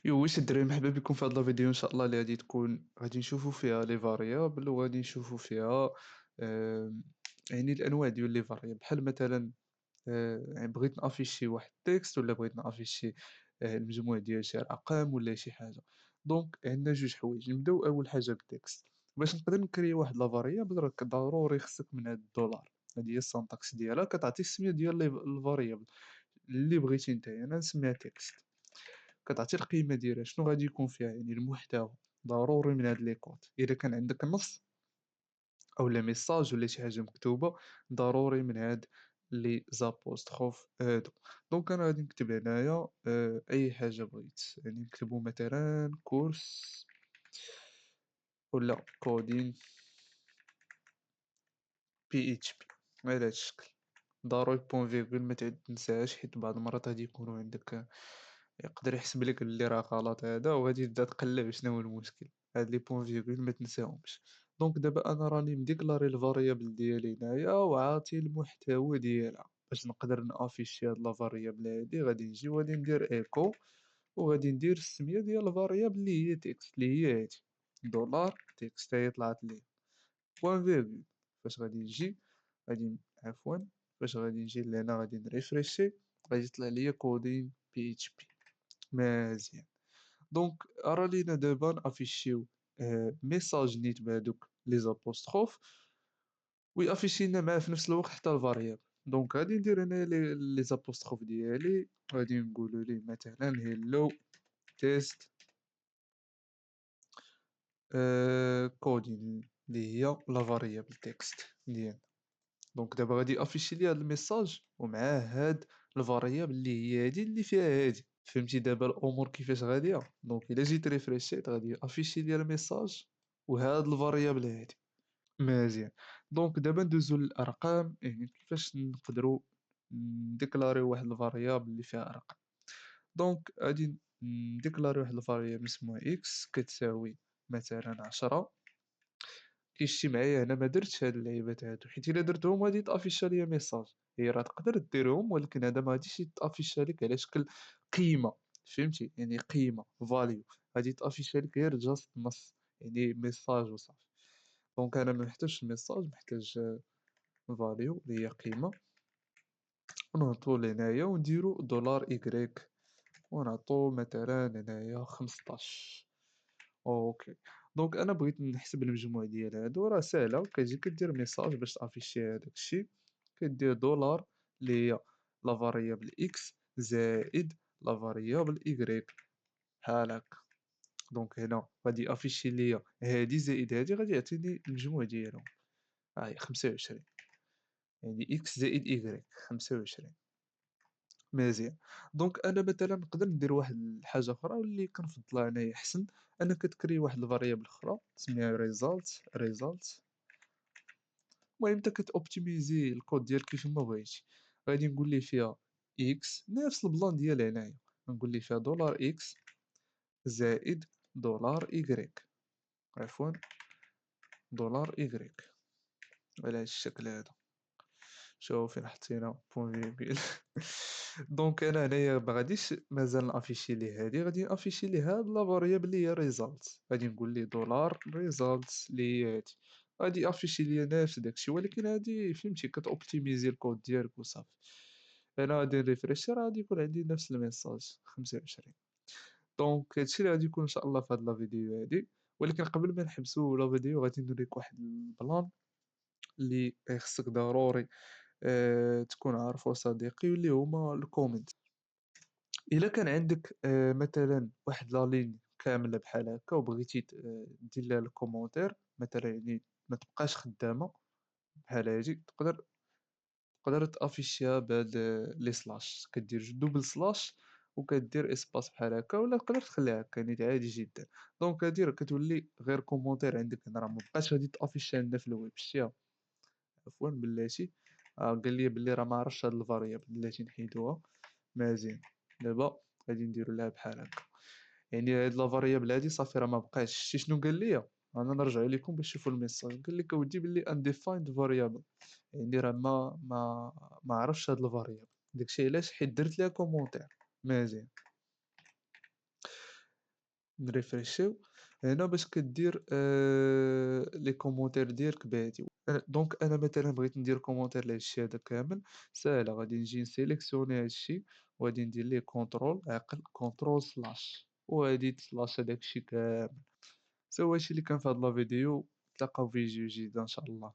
واش الدراري مرحبا بكم في هذا الفيديو ان شاء الله اللي غادي تكون غادي نشوفوا فيها لي فاريابل وغادي نشوفوا فيها آم، يعني الانواع ديال لي فاريابل بحال مثلا يعني بغيت نافيشي واحد التكست ولا بغيت نافيشي المجموع ديال شي ارقام ولا شي حاجه. دونك عندنا جوج حوايج، نبداو اول حاجه بالتكست. باش نقدر نكري واحد لا فاريابل راك ضروري خصك من هاد الدولار، هذه هي السونتاكس ديالها، كتعطي السميه ديال الفاريابل اللي بغيتي نتايا. انا نسميها تكست، كتعطي القيمة ديالها شنو غادي يكون فيها، يعني المحتوى ضروري من هاد لي كود. إذا كان عندك نص أولا ميساج ولا شي حاجة مكتوبة ضروري من هاد لي زابوستخوف هادو. دونك أنا غادي نكتب هنايا أي حاجة بغيت، يعني نكتبو مثلا كورس ولا كودين بي اتش بي على هاد الشكل. ضروري بوان فيغول ما تنساهاش، حيت بعض المرات غادي يكونوا عندك يقدر يحسب لك اللي راه غلط هذا وغادي تبدا تقلب شنو هو المشكل. هاد لي بوين فيغول ما تنساهمش. دونك دابا انا راني مديكلاري الفاريابل ديالي هنايا وعاطي المحتوى ديالها. باش نقدر نافيشي هاد لا فاريابل هادي غادي نجي وغادي ندير ايكو وغادي ندير السميه ديال الفاريابل اللي هي تكست اللي هي هادي دولار تكست. هي طلعت لي بوين فيغول. فاش غادي نجي غادي عفوا فاش غادي نجي لهنا غادي نريفريشي غادي يطلع لي كودين بي اتش بي. مزيان. دونك راه لينا دابا نافيشيو ميساج نيت بهادوك لي زابوستروف ويافيشي لنا معاه في نفس الوقت حتى الفاريابل. دونك غادي ندير انا لي زابوستروف ديالي، غادي نقولوا ليه مثلا هيلو تيست كودين اللي هي لا فاريابل تكست ديالنا. دونك دابا غادي يافيشي لي هاد الميساج ومعاه هاد الفاريابل اللي هي هادي اللي فيها هادي. فهمتي دابا الامور كيفاش غاديه؟ دونك الا جيت ريفريشيت غادي افيشي لي الميساج وهاد الفاريابل هادي. مزيان. دونك دابا ندوزو للارقام، يعني كيفاش نقدروا نديكلاريو واحد الفاريابل اللي فيها ارقام. دونك غادي نديكلاريو واحد الفاريابل اسمها اكس كتساوي مثلا 10. كيشتي معايا هنا ما درتش هاد اللعيبات هادو، حيت الا درتهم غادي تافيشا ليا ميساج. هي راه تقدر ديرهم ولكن هذا ما غاديش يتافيشا لك على شكل قيمه. فهمتي؟ يعني قيمه فاليو غادي تافيشا لك غير جاست نص، يعني ميساج وصافي. دونك انا ما محتاجش ميساج، محتاج فاليو اللي هي قيمه. ونهبطو لهنايا ونديرو دولار إيكغيك ونعطو مثلا هنايا 15. اوكي. دونك انا بغيت نحسب المجموع ديال هادو، راه ساهله، كتجي كدير ميساج باش تافيشي هذاك الشيء. كدير دولار اللي هي لا فاريابل اكس زائد لا فاريابل ايكغيك بحال هكا. دونك هنا غادي افيشي ليا هادي زائد هادي غادي يعطيني المجموع ديالهم. ها هي 25، يعني اكس زائد ايكغيك 25. مزيان. دونك انا مثلا نقدر ندير واحد الحاجه اخرى واللي كنفضلها انايا احسن. انا كتكري واحد الفاريابل اخرى تسميها ريزالت. المهم انت كتوبتيميزي الكود ديالك كيف ما بغيتي. غادي نقول ليه فيها اكس نفس البلان ديال هنايا، نقول ليه فيها دولار اكس زائد دولار ايكغيك، عفوا دولار ايكغيك على هاد الشكل هذا. شوف فين حطينا بوين فيغول. دونك انا هنايا ما غاديش مازال نافيشي ليه هادي، غادي نافيشي ليه هاد لا فاريابل اللي هي ريزالت. غادي نقول ليه دولار ريزالت اللي هي هادي. غادي يافيشي ليا نفس داكشي ولكن هادي فهمتي كتوبتيميزي الكود ديالك وصافي. انا غادي نريفريشي راه غادي يكون عندي نفس الميساج 25. دونك هادشي اللي غادي يكون ان شاء الله في هاد لا فيديو هادي. ولكن قبل ما نحبسو لا فيديو غادي نوريك واحد البلان اللي خصك ضروري تكون عارفه صديقي، واللي هما الكومنت. الا كان عندك مثلا واحد لا لين كامله بحال هكا وبغيتي دير لها الكومونتير مثلا، يعني ما تبقاش خدامه بحال هادي، تقدر تافيشيها بهاد لي سلاش. كدير دوبل سلاش وكدير اسباس بحال هكا، ولا تقدر تخليها هكا نيت عادي جدا. دونك هادي راه كتولي غير كومونتير عندك هنا، راه مبقاش غادي تافيشي عندنا في الويب. شتيها؟ عفوا بلاتي. قال لي بلي راه ما عرفش هاد الفاريابل، بلاتي نحيدوها. مزيان. دابا غادي نديرو لها بحال هكا، يعني هاد لا فاريابل هادي صافي راه ما بقاش. شتي شنو قال لي؟ انا نرجع لكم باش تشوفوا الميساج. قال لك اودي بلي undefined variable، يعني راه ما عرفش هاد الفاريابل. داكشي علاش حيت درت ليها كومونتير. مزيان. نريفريشيو هنا باش كدير لي كومونتير ديالك بادي دونك أنا مثلًا بغيت ندير كومونتير لهاد الشي هذا كامل، ساهلة غادي نجي نسيليكسيوني هاد الشي وغادي ندير ليه كونترول عقل كونترول سلاش وغادي تسلاشا داك الشي كامل. سوا هادشي اللي كان في هاد لا فيديو، نتلاقاو في فيديو جديدة إن شاء الله.